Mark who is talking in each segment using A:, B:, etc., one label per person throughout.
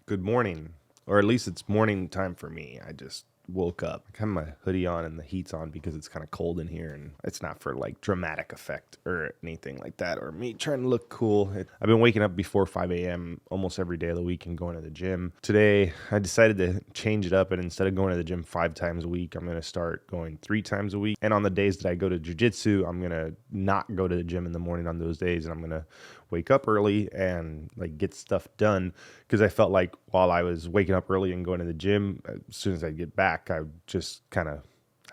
A: Good morning, or at least it's morning time for me. I just woke up. I have my hoodie on and the heat's on because it's kind of cold in here, and it's not for like dramatic effect or anything like that, or me trying to look cool. I've been waking up before 5 a.m. almost every day of the week and going to the gym. Today, I decided to change it up, and instead of going to the gym 5 times a week, I'm going to start going 3 times a week. And on the days that I go to jiu-jitsu, I'm going to not go to the gym in the morning on those days, and I'm going to wake up early and like get stuff done, because I felt like while I was waking up early and going to the gym, as soon as I get back, I would just kind of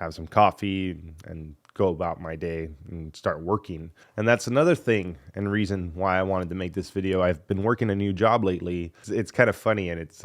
A: have some coffee and go about my day and start working. And that's another thing and reason why I wanted to make this video. I've been working a new job lately. It's kind of funny, and it's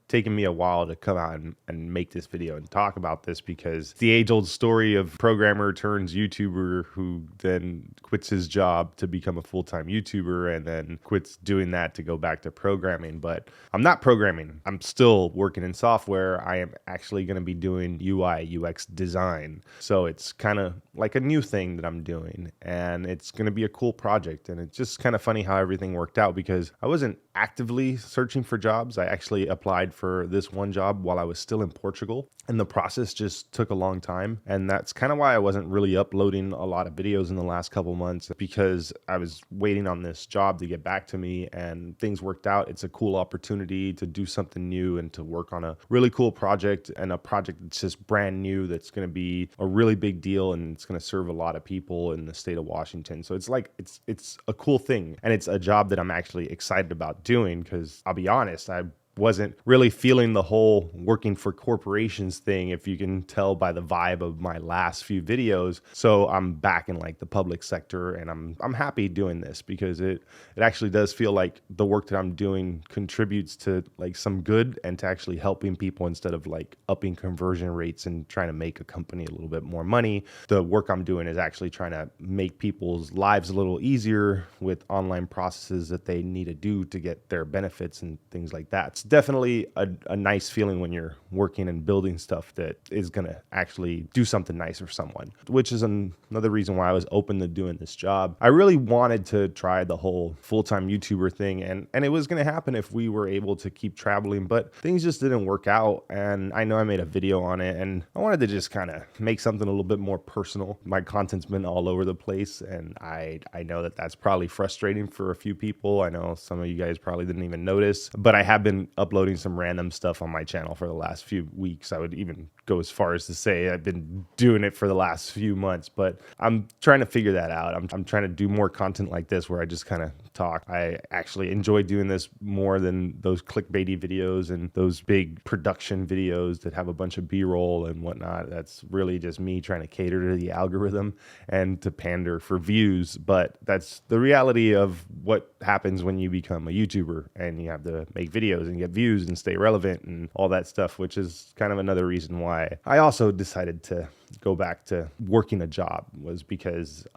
A: taken me a while to come out and make this video and talk about this, because it's the age-old story of programmer turns YouTuber who then quits his job to become a full-time YouTuber and then quits doing that to go back to programming. But I'm not programming. I'm still working in software. I am actually going to be doing UI UX design. So it's kind of like a new thing that I'm doing, and it's going to be a cool project. And it's just kind of funny how everything worked out, because I wasn't actively searching for jobs. I actually applied for this one job while I was still in Portugal, and the process just took a long time. And that's kind of why I wasn't really uploading a lot of videos in the last couple months, because I was waiting on this job to get back to me, and things worked out. It's a cool opportunity to do something new and to work on a really cool project, and a project that's just brand new, that's going to be a really big deal, and it's going to serve a lot of people in the state of Washington. So it's like it's a cool thing, and it's a job that I'm actually excited about doing, because I'll be honest, I wasn't really feeling the whole working for corporations thing, if you can tell by the vibe of my last few videos. So I'm back in like the public sector, and I'm happy doing this, because it actually does feel like the work that I'm doing contributes to like some good, and to actually helping people instead of like upping conversion rates and trying to make a company a little bit more money. The work I'm doing is actually trying to make people's lives a little easier with online processes that they need to do to get their benefits and things like that. It's definitely a nice feeling when you're working and building stuff that is going to actually do something nice for someone, which is another reason why I was open to doing this job. I really wanted to try the whole full-time YouTuber thing, and it was going to happen if we were able to keep traveling, but things just didn't work out. And I know I made a video on it, and I wanted to just kind of make something a little bit more personal. My content's been all over the place, and I know that that's probably frustrating for a few people. I know some of you guys probably didn't even notice, but I have been uploading some random stuff on my channel for the last few weeks. I would even go as far as to say I've been doing it for the last few months, but I'm trying to figure that out. I'm trying to do more content like this, where I just kind of talk. I actually enjoy doing this more than those clickbaity videos and those big production videos that have a bunch of B-roll and whatnot. That's really just me trying to cater to the algorithm and to pander for views. But that's the reality of what happens when you become a YouTuber and you have to make videos and get views and stay relevant and all that stuff, which is kind of another reason why I also decided to go back to working a job, was because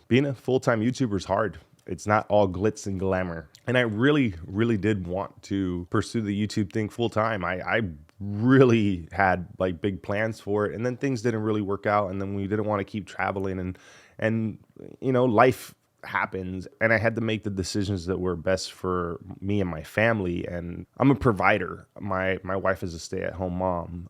A: being a full-time YouTuber is hard. It's not all glitz and glamour. And I really, really did want to pursue the YouTube thing full time. I really had like big plans for it, and then things didn't really work out, and then we didn't want to keep traveling, and you know, life happens, and I had to make the decisions that were best for me and my family. And I'm a provider. My wife is a stay-at-home mom.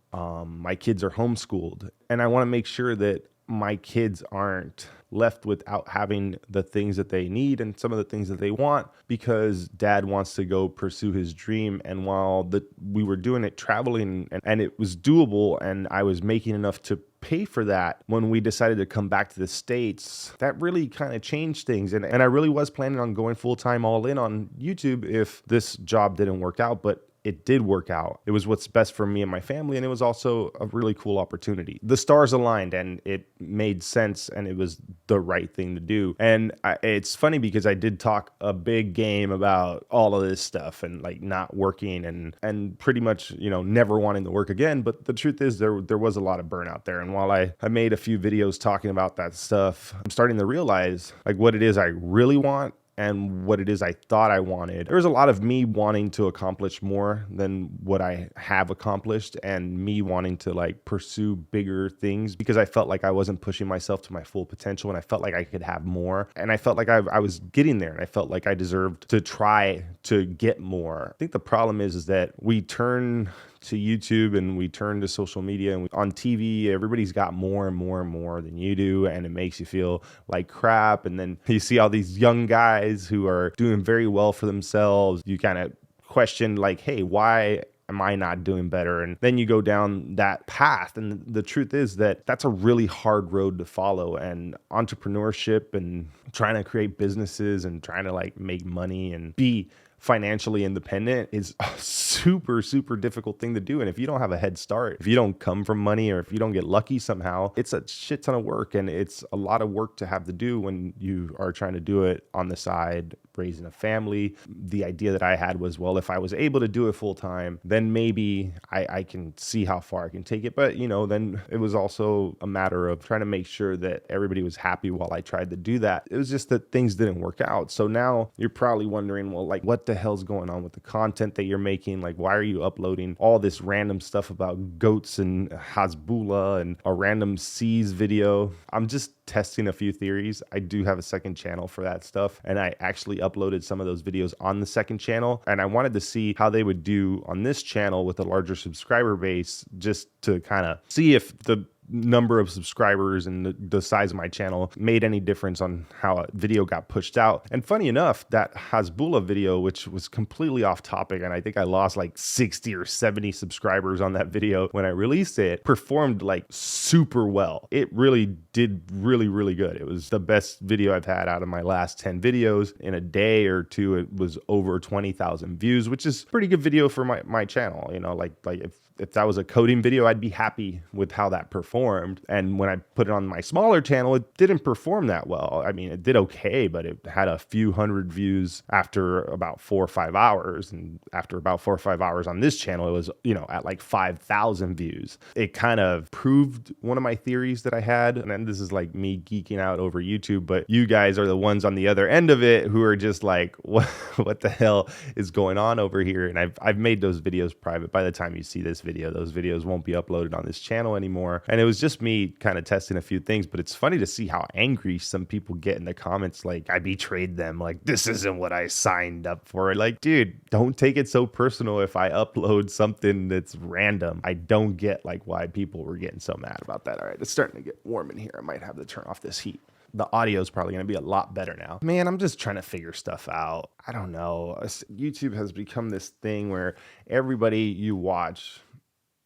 A: My kids are homeschooled, and I want to make sure that my kids aren't left without having the things that they need and some of the things that they want, because dad wants to go pursue his dream. And while we were doing it traveling, and it was doable, and I was making enough to pay for that, when we decided to come back to the States, that really kind of changed things. And I really was planning on going full-time all in on YouTube if this job didn't work out, but it did work out. It was what's best for me and my family, and it was also a really cool opportunity. The stars aligned, and it made sense, and it was the right thing to do. And it's funny, because I did talk a big game about all of this stuff, and like not working, and pretty much, you know, never wanting to work again. But the truth is, there was a lot of burnout there. And while I made a few videos talking about that stuff, I'm starting to realize like what it is I really want and what it is I thought I wanted. There was a lot of me wanting to accomplish more than what I have accomplished, and me wanting to like pursue bigger things because I felt like I wasn't pushing myself to my full potential, and I felt like I could have more, and I felt like I was getting there, and I felt like I deserved to try to get more. I think the problem is that we turn to YouTube and we turn to social media, and on TV, everybody's got more and more and more than you do, and it makes you feel like crap. And then you see all these young guys who are doing very well for themselves. You kind of question like, hey, why am I not doing better? And then you go down that path. And the truth is that that's a really hard road to follow. And entrepreneurship and trying to create businesses and trying to like make money and be financially independent is a super, super difficult thing to do. And if you don't have a head start, if you don't come from money, or if you don't get lucky somehow, it's a shit ton of work. And it's a lot of work to have to do when you are trying to do it on the side, raising a family. The idea that I had was, well, if I was able to do it full time, then maybe I can see how far I can take it. But, then it was also a matter of trying to make sure that everybody was happy while I tried to do that. It was just that things didn't work out. So now you're probably wondering, well, like, what the hell's going on with the content that you're making? Like, why are you uploading all this random stuff about goats and Hasbullah and a random seas video? I'm just testing a few theories. I do have a second channel for that stuff, and I actually uploaded some of those videos on the second channel, and I wanted to see how they would do on this channel with a larger subscriber base, just to kind of see if the number of subscribers and the size of my channel made any difference on how a video got pushed out. And funny enough, that Hasbullah video, which was completely off topic, and I think I lost like 60 or 70 subscribers on that video when I released it, performed like super well. It really did really, really good. It was the best video I've had out of my last 10 videos. In a day or two, it was over 20,000 views, which is pretty good video for my channel. Like if that was a coding video, I'd be happy with how that performed. And when I put it on my smaller channel, it didn't perform that well. I mean, it did okay, but it had a few hundred views after about 4 or 5 hours. And after about 4 or 5 hours on this channel, it was, at like 5,000 views. It kind of proved one of my theories that I had. And then this is like me geeking out over YouTube, but you guys are the ones on the other end of it who are just like, what the hell is going on over here? And I've made those videos private. By the time you see this video, those videos won't be uploaded on this channel anymore. And it was just me kind of testing a few things, but it's funny to see how angry some people get in the comments. Like, I betrayed them. Like, this isn't what I signed up for. Like, dude, don't take it so personal if I upload something that's random. I don't get like why people were getting so mad about that. All right, it's starting to get warm in here. I might have to turn off this heat. The audio is probably going to be a lot better now. Man, I'm just trying to figure stuff out. I don't know. YouTube has become this thing where everybody you watch,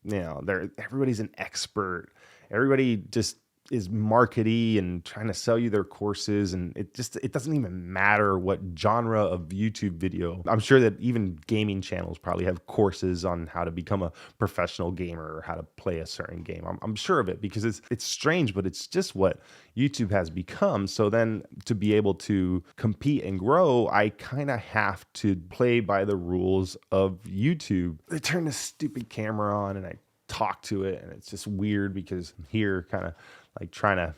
A: everybody's an expert. Everybody just is markety and trying to sell you their courses, and it doesn't even matter what genre of YouTube video. I'm sure that even gaming channels probably have courses on how to become a professional gamer or how to play a certain game. I'm sure of it, because it's strange, but it's just what YouTube has become. So then to be able to compete and grow, I kind of have to play by the rules of YouTube. They turn this stupid camera on and I talk to it, and it's just weird because I'm here kind of like trying to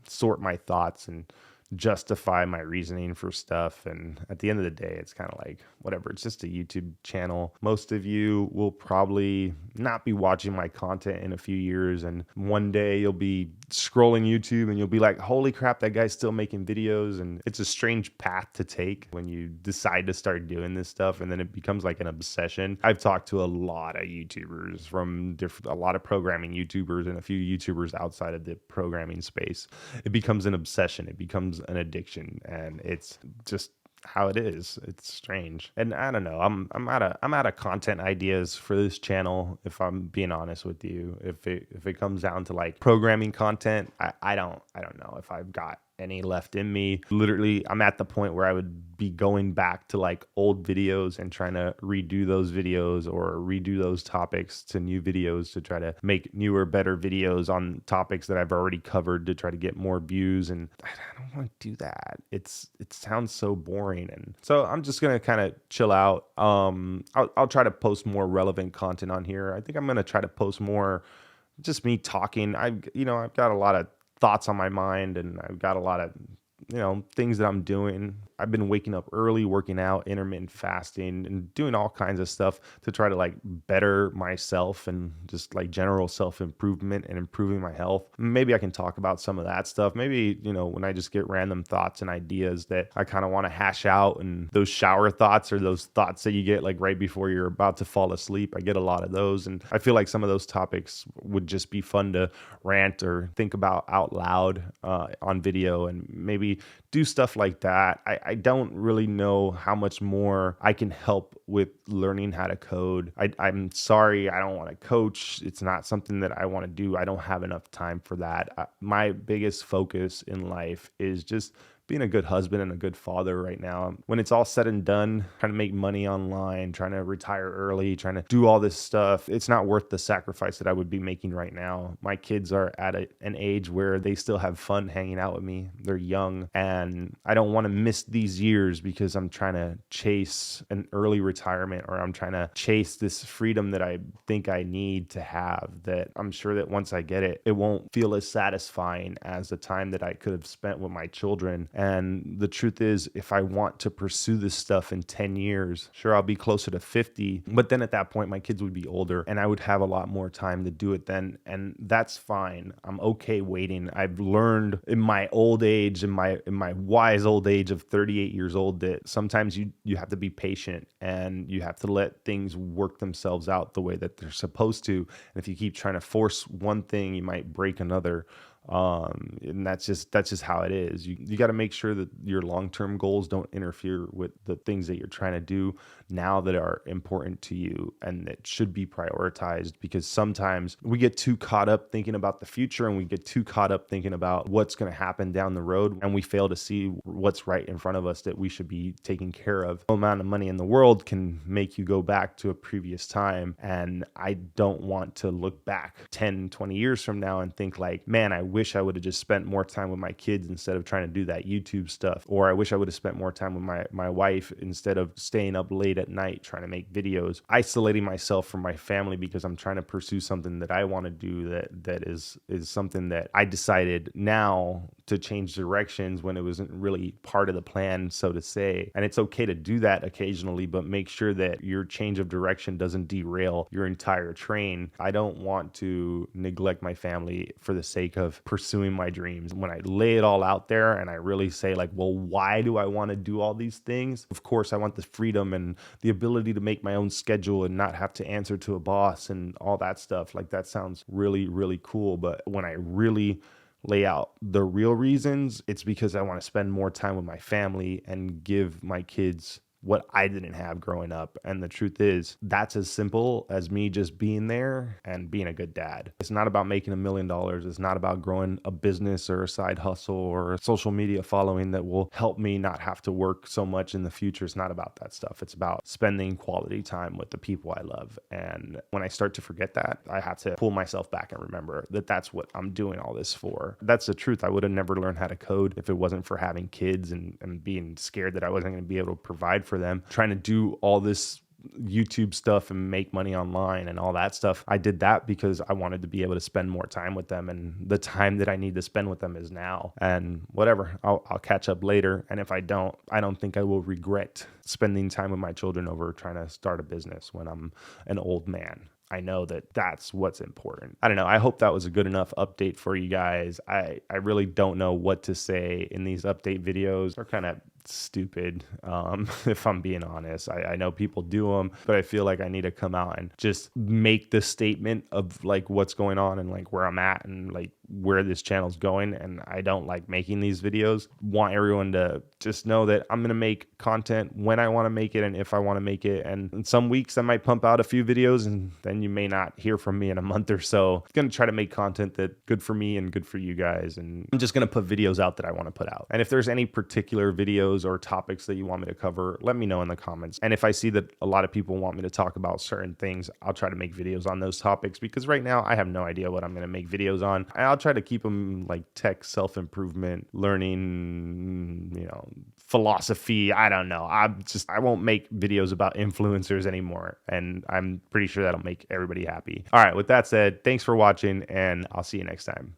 A: sort my thoughts and justify my reasoning for stuff. And at the end of the day, it's kind of like, whatever, it's just a YouTube channel. Most of you will probably not be watching my content in a few years, and one day you'll be scrolling YouTube and you'll be like, holy crap, that guy's still making videos. And it's a strange path to take when you decide to start doing this stuff, and then it becomes like an obsession. I've talked to a lot of YouTubers from a lot of programming YouTubers and a few YouTubers outside of the programming space. It becomes an obsession. It becomes an addiction, and it's just how it is. It's strange. And I don't know, I'm out of content ideas for this channel, if I'm being honest with you. If it comes down to like programming content, I don't know if I've got any left in me. Literally, I'm at the point where I would be going back to like old videos and trying to redo those videos or redo those topics to new videos to try to make newer, better videos on topics that I've already covered to try to get more views. And I don't want to do that. It sounds so boring. And so I'm just going to kind of chill out. I'll try to post more relevant content on here. I think I'm going to try to post more just me talking. I've got a lot of thoughts on my mind, and I've got a lot of things that I'm doing. I've been waking up early, working out, intermittent fasting, and doing all kinds of stuff to try to like better myself and just like general self improvement and improving my health. Maybe I can talk about some of that stuff. Maybe, when I just get random thoughts and ideas that I kind of want to hash out, and those shower thoughts or those thoughts that you get like right before you're about to fall asleep, I get a lot of those. And I feel like some of those topics would just be fun to rant or think about out loud on video, and maybe do stuff like that. I don't really know how much more I can help with learning how to code. I'm sorry, I don't want to coach. It's not something that I want to do. I don't have enough time for that. My biggest focus in life is just being a good husband and a good father right now. When it's all said and done, trying to make money online, trying to retire early, trying to do all this stuff, it's not worth the sacrifice that I would be making right now. My kids are at an age where they still have fun hanging out with me. They're young, and I don't want to miss these years because I'm trying to chase an early retirement, or I'm trying to chase this freedom that I think I need to have, that I'm sure that once I get it, it won't feel as satisfying as the time that I could have spent with my children. And the truth is, if I want to pursue this stuff in 10 years, sure, I'll be closer to 50. But then at that point, my kids would be older and I would have a lot more time to do it then. And that's fine. I'm okay waiting. I've learned in my old age, in my wise old age of 38 years old, that sometimes you have to be patient and you have to let things work themselves out the way that they're supposed to. And if you keep trying to force one thing, you might break another. And that's just how it is. You got to make sure that your long-term goals don't interfere with the things that you're trying to do now that are important to you and that should be prioritized, because sometimes we get too caught up thinking about the future, and we get too caught up thinking about what's going to happen down the road, and we fail to see what's right in front of us that we should be taking care of. No amount of money in the world can make you go back to a previous time, and I don't want to look back 10, 20 years from now and think like, man, I wish I would have just spent more time with my kids instead of trying to do that YouTube stuff. Or I wish I would have spent more time with my wife instead of staying up late at night trying to make videos, isolating myself from my family because I'm trying to pursue something that I want to do that is something that I decided now to change directions when it wasn't really part of the plan, so to say. And it's okay to do that occasionally, but make sure that your change of direction doesn't derail your entire train. I don't want to neglect my family for the sake of pursuing my dreams. When I lay it all out there and I really say like, well, why do I want to do all these things? Of course, I want the freedom and the ability to make my own schedule and not have to answer to a boss and all that stuff. Like, that sounds really, really cool. But when I really lay out the real reasons, it's because I want to spend more time with my family and give my kids what I didn't have growing up. And the truth is, that's as simple as me just being there and being a good dad. It's not about making $1 million. It's not about growing a business or a side hustle or a social media following that will help me not have to work so much in the future. It's not about that stuff. It's about spending quality time with the people I love. And when I start to forget that, I have to pull myself back and remember that that's what I'm doing all this for. That's the truth. I would have never learned how to code if it wasn't for having kids and being scared that I wasn't going to be able to provide for them. Trying to do all this YouTube stuff and make money online and all that stuff. I did that because I wanted to be able to spend more time with them, and the time that I need to spend with them is now. And whatever, I'll catch up later. And if I don't think I will regret spending time with my children over trying to start a business when I'm an old man. I know that that's what's important. I don't know. I hope that was a good enough update for you guys. I really don't know what to say in these update videos. They're kind of stupid, if I'm being honest. I know people do them, but I feel like I need to come out and just make the statement of like what's going on and like where I'm at and like where this channel's going. And I don't like making these videos. Want everyone to just know that I'm going to make content when I want to make it and if I want to make it. And in some weeks I might pump out a few videos and then you may not hear from me in a month or so. I'm going to try to make content that's good for me and good for you guys. And I'm just going to put videos out that I want to put out. And if there's any particular videos or topics that you want me to cover, let me know in the comments. And if I see that a lot of people want me to talk about certain things, I'll try to make videos on those topics, because right now I have no idea what I'm going to make videos on. I'll try to keep them like tech, self-improvement, learning, philosophy. I don't know. I won't make videos about influencers anymore. And I'm pretty sure that'll make everybody happy. All right. With that said, thanks for watching and I'll see you next time.